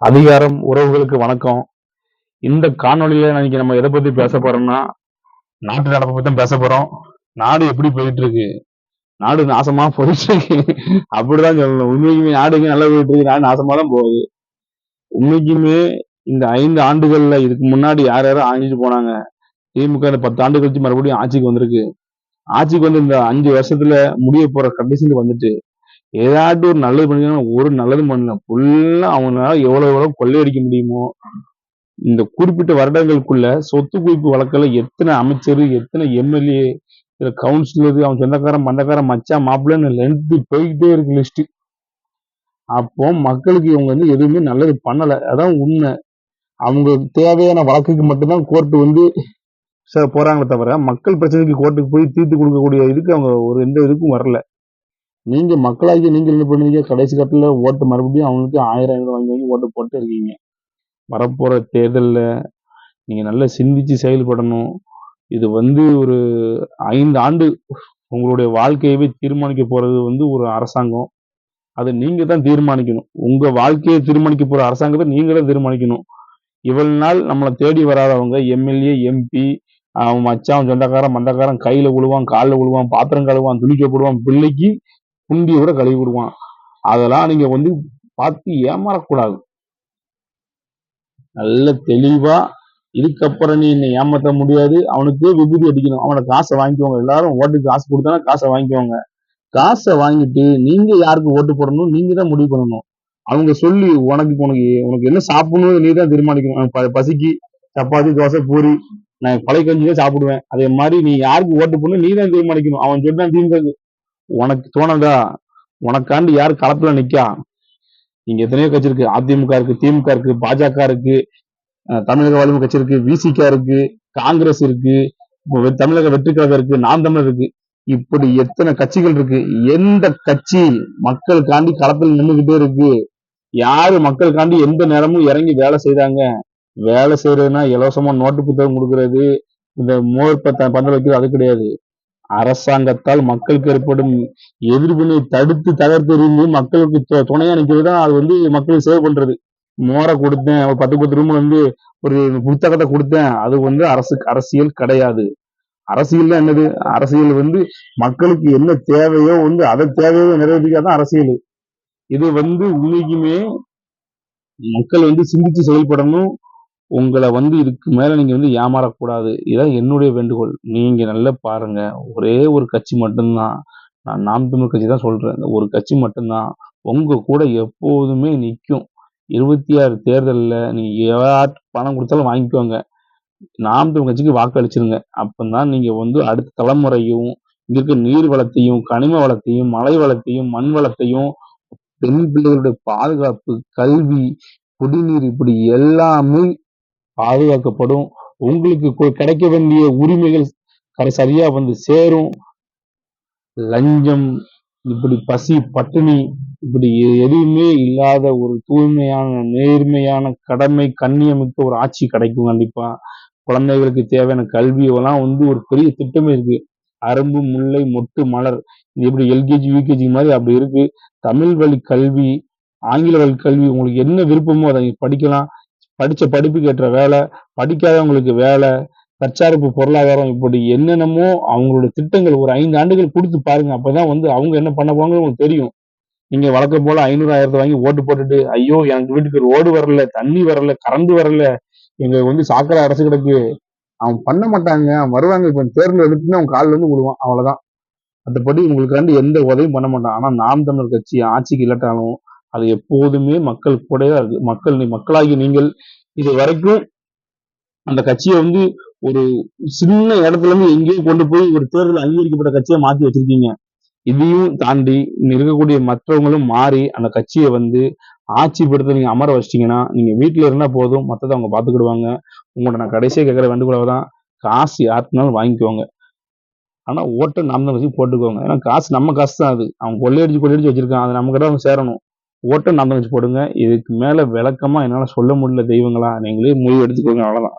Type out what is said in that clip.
அதிகாரம் உறவுகளுக்கு வணக்கம். இந்த காணொளியில இன்னைக்கு நம்ம எதை பத்தி பேச போறோம்னா, நாட்டு நடப்பை பத்தி தான் பேச போறோம். நாடு எப்படி போயிட்டு இருக்கு? நாடு நாசமா போயிட்டு இருக்கு. அப்படிதான் சொல்லணும். உண்மைக்குமே நாடு நல்லா போயிட்டு இருக்கு, நாடு நாசமா தான் போகுது. உண்மைக்குமே இந்த 5 ஆண்டுகள்ல இதுக்கு முன்னாடி யார் யாரும் ஆண்டுட்டு போனாங்க. திமுக இந்த 10 ஆண்டு கழிச்சு மறுபடியும் ஆட்சிக்கு வந்திருக்கு. ஆட்சிக்கு வந்து இந்த 5 வருஷத்துல முடிய போற கடைசிக்கு வந்துட்டு ஏதாட்டும் ஒரு நல்லது பண்ணினா ஒரு நல்லதும் பண்ணல. ஃபுல்லா அவங்களால எவ்வளவு கொள்ளையடிக்க முடியுமோ இந்த குறிப்பிட்ட வருடங்களுக்குள்ள சொத்து குவிப்பு வழக்குல எத்தனை அமைச்சர், எத்தனை எம்எல்ஏ, கவுன்சிலர், அவன் சொந்தக்காரன், மந்தக்காரன், மச்சான், மாப்பிள்ளைன்னு லென்த் போய்கிட்டே இருக்கு லிஸ்ட். அப்போ மக்களுக்கு இவங்க வந்து எதுவுமே நல்லது பண்ணல. அதான் உண்மை. அவங்க தேவையான வழக்குக்கு மட்டும்தான் கோர்ட் வந்து போறாங்களே தவிர மக்கள் பிரச்சனைக்கு கோர்ட்டுக்கு போய் தீர்த்து கொடுக்கக்கூடிய இதுக்கு அவங்க ஒரு எந்த இதுக்கும் வரல. நீங்க மக்களாகி நீங்க என்ன பண்ணுவீங்க? கடைசி கட்டத்துல ஓட்டு மறுபடியும் அவங்களுக்கு 1000 வாங்கி வாங்கி ஓட்டு போட்டு இருக்கீங்க. வரப்போற தேர்தல்ல நீங்க நல்லா சிந்திச்சு செயல்படணும். இது வந்து ஒரு 5 ஆண்டு உங்களுடைய வாழ்க்கையவே தீர்மானிக்க போறது வந்து ஒரு அரசாங்கம். அதை நீங்க தான் தீர்மானிக்கணும். உங்க வாழ்க்கையை தீர்மானிக்க போற அரசாங்கத்தை நீங்க தான் தீர்மானிக்கணும். இவ்வளவு நாள் நம்மளை தேடி வராதவங்க எம்எல்ஏ, எம்பி, அவன் மச்சான், சொந்தக்காரன், மந்தக்காரன் கையில விழுவான், காலில் விழுவான், பாத்திரம் கழுவான், துணிக்க போடுவான், பிள்ளைக்கு குண்டியை கூட கழுவி விடுவான். அதெல்லாம் நீங்க வந்து பார்த்து ஏமாறக்கூடாது. நல்ல தெளிவா இதுக்கப்புறம் நீ என்னை ஏமாற்ற முடியாது. அவனுக்கு விபூதி அடிக்கணும். அவனை காசை வாங்கிக்குவாங்க. எல்லாரும் ஓட்டுக்கு காசு கொடுத்தானா காசை வாங்கிக்குவாங்க. காசை வாங்கிட்டு நீங்க யாருக்கு ஓட்டு போடணும் நீங்க தான் முடிவு பண்ணணும். அவங்க சொல்லி உனக்கு உனக்கு உனக்கு என்ன சாப்பிடணும் நீ தான் தீர்மானிக்கணும். பசிக்கு சப்பாத்தி, தோசை, பூரி, நான் பழைய கஞ்சி தான் சாப்பிடுவேன். அதே மாதிரி நீ யாருக்கு ஓட்டு போடணும் நீ தான் தீர்மானிக்கணும். அவன் சொன்னான் திமுக உனக்கு தோணதா? உனக்காண்டி யார் களத்துல நிக்கா? இங்க எத்தனையோ கட்சி இருக்கு. அதிமுக இருக்கு, திமுக இருக்கு, பாஜக இருக்கு, தமிழக வாழ்வு கட்சி இருக்கு, விசிகா இருக்கு, காங்கிரஸ் இருக்கு, தமிழக வெற்றி கழகம் இருக்கு, நாம் தமிழர் இருக்கு. இப்படி எத்தனை கட்சிகள் இருக்கு. எந்த கட்சி மக்களுக்காண்டி களத்தில் நின்றுகிட்டே இருக்கு? யாரு மக்களுக்காண்டி எந்த நேரமும் இறங்கி வேலை செய்றாங்க? வேலை செய்யறதுன்னா இலவசமா நோட்டு புத்தகம் கொடுக்கறது, இந்த மோர் பந்தல் வைக்கிறது அது கிடையாது. அரசாங்கத்தால் மக்களுக்கு ஏற்படும் எதிர்வினை தடுத்து தகர்த்தெறிந்து மக்களுக்கு துணையா நிக்கிறது தான் அது வந்து மக்களுக்கு சேவை பண்றது. மோரை கொடுத்தேன், ஒரு 10 ரூம் வந்து ஒரு புத்தகத்தை கொடுத்தேன், அது வந்து அரசியல் கிடையாது. அரசியல் என்னது? அரசியல் வந்து மக்களுக்கு என்ன தேவையோ வந்து அதை தேவையோ நிறைவேற்றிக்காதான் அரசியல். இது வந்து உண்மைக்குமே மக்கள் வந்து சிந்திச்சு செயல்படணும். உங்களை வந்து இதுக்கு மேல நீங்க வந்து ஏமாறக்கூடாது. இதான் என்னுடைய வேண்டுகோள். நீங்க நல்லா பாருங்க. ஒரே ஒரு கட்சி மட்டும்தான், நான் நாம் தமிழர் கட்சி தான் சொல்றேன். இந்த ஒரு கட்சி மட்டும்தான் உங்க கூட எப்போதுமே நிற்கும். 26 தேர்தல்ல நீங்க யாருக்கு பணம் கொடுத்தாலும் வாங்கிக்கோங்க. நாம் தமிழர் கட்சிக்கு வாக்கு அளிச்சிருங்க. அப்பதான் நீங்க வந்து அடுத்த தலைமுறையும் இங்க இருக்க நீர் வளத்தையும், கனிம வளத்தையும், மலை வளத்தையும், மண் வளத்தையும், பெண் பிள்ளைகளுடைய பாதுகாப்பு, கல்வி, குடிநீர் இப்படி எல்லாமே பாதுகாக்கப்படும். உங்களுக்கு கிடைக்க வேண்டிய உரிமைகள் சரியா வந்து சேரும். லஞ்சம், இப்படி பசி, பட்டினி, இப்படி எதுவுமே இல்லாத ஒரு தூய்மையான, நேர்மையான, கடமை, கண்ணியமிக்க ஒரு ஆட்சி கிடைக்கும் கண்டிப்பா. குழந்தைகளுக்கு தேவையான கல்வி எல்லாம் வந்து ஒரு பெரிய திட்டமே இருக்கு. அரும்பு, முல்லை, மொட்டு, மலர், இப்படி எல்கேஜி, யூகேஜி மாதிரி அப்படி இருக்கு. தமிழ் வழி கல்வி, ஆங்கில வழி கல்வி, உங்களுக்கு என்ன விருப்பமோ அதை படிக்கலாம். படிச்ச படிப்புக்கு ஏற்ற வேலை, படிக்காதவங்களுக்கு வேலை, தற்சார்பு பொருளாதாரம், இப்படி என்னென்னமோ அவங்களுடைய திட்டங்கள் ஒரு 5 ஆண்டுகள் கொடுத்து பாருங்க. அப்பதான் வந்து அவங்க என்ன பண்ண போறாங்கன்னு உங்களுக்கு தெரியும். நீங்க வழக்கம் போல 500, 1000 வாங்கி ஓட்டு போட்டுட்டு, ஐயோ எனக்கு வீட்டுக்கு ரோடு வரல, தண்ணி வரல, கரண்ட் வரல, எங்க வந்து சாக்கடை அடைச்சு கிடக்கு, அவன் பண்ண மாட்டாங்க. அவன் வருவாங்க, இப்ப தேர்தல் எடுத்துன்னு அவன் காலில் வந்து விடுவான், அவ்வளவுதான். மற்றபடி உங்களுக்காண்டி எந்த உதவியும் பண்ண மாட்டான். ஆனா நாம் தமிழர் கட்சி ஆட்சிக்கு இல்லாட்டாலும் அது எப்போதுமே மக்கள் கூடயே இருக்கு. மக்களாகி நீங்கள் இது வரைக்கும் அந்த கட்சியை வந்து ஒரு சின்ன இடத்துல இருந்து எங்கேயும் கொண்டு போய் ஒரு தேர்தல் அங்கீகரிக்கப்பட்ட கட்சியை மாத்தி வச்சிருக்கீங்க. இதையும் தாண்டி இருக்கக்கூடிய மற்றவங்களும் மாறி அந்த கட்சியை வந்து ஆட்சி படுத்த நீங்க அமர வச்சிட்டீங்கன்னா நீங்க வீட்டுல இருந்தா போதும், மத்ததை அவங்க பாத்துக்கிடுவாங்க. உங்கள்ட்ட நான் கடைசியா கேட்கிற வேண்டுகோளதான், காசு யாருக்குனாலும் வாங்கிக்குவாங்க. ஆனா ஓட்டை நாம் தான் வச்சு போட்டுக்கோங்க. ஏன்னா காசு நம்ம காசு தான். அது அவன் கொள்ளையடிச்சு வச்சிருக்கான். அது நம்ம கிட்ட சேரணும். ஓட்டை நாம் தான் வச்சு போடுங்க. இதுக்கு மேல விளக்கமா என்னால சொல்ல முடியல தெய்வங்களா. நீங்களே முடிவு எடுத்துக்கோங்க, அவ்வளவுதான்.